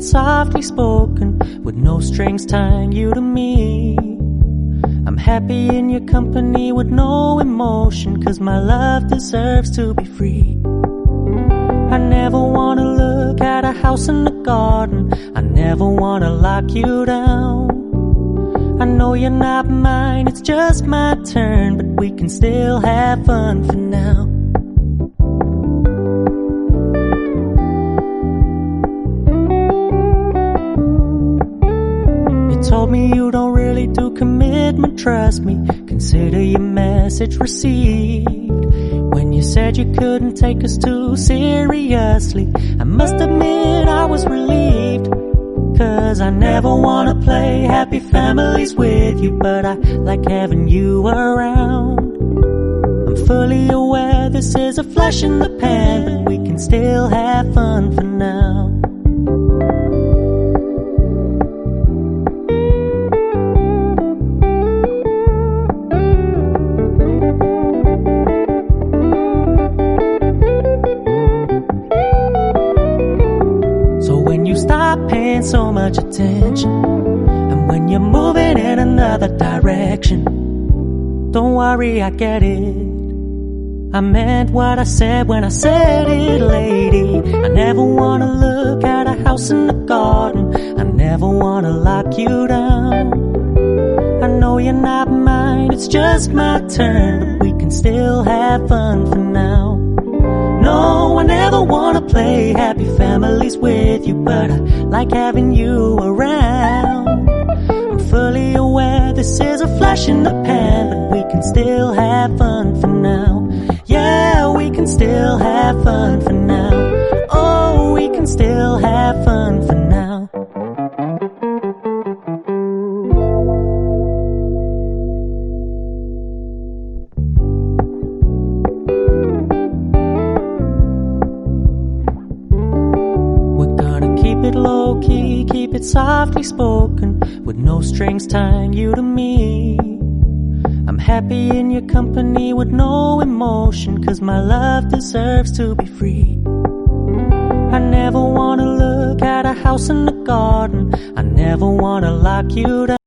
it softly spoken, with no strings tying you to me. I'm happy in your company with no emotion, 'cause my love deserves to be free. I never wanna look at a house in the garden, I never wanna lock you down. I know you're not mine, it's just my turn, but we can still have fun for now. You told me you don't really do commitment, trust me, consider your message received. When you said you couldn't take us too seriously, I must admit I was relieved. 'Cause I never wanna play happy families with you, but I like having you around. I'm fully aware this is a flash in the pan, but we can still have fun for now. Paying so much attention, and when you're moving in another direction, don't worry, I get it. I meant what I said when I said it, lady. I never wanna look at a house in the garden, I never wanna lock you down. I know you're not mine, it's just my turn, but we can still have fun for now. No, I never wanna play happy families with you, but I like having you around. I'm fully aware this is a flash in the pan, but we can still have fun for now. Yeah, we can still have fun for now. Oh, we can still have fun for now. Low-key, keep it softly spoken, with no strings tying you to me. I'm happy in your company with no emotion, 'cause my love deserves to be free. I never wanna look at a house in the garden, I never wanna lock you down.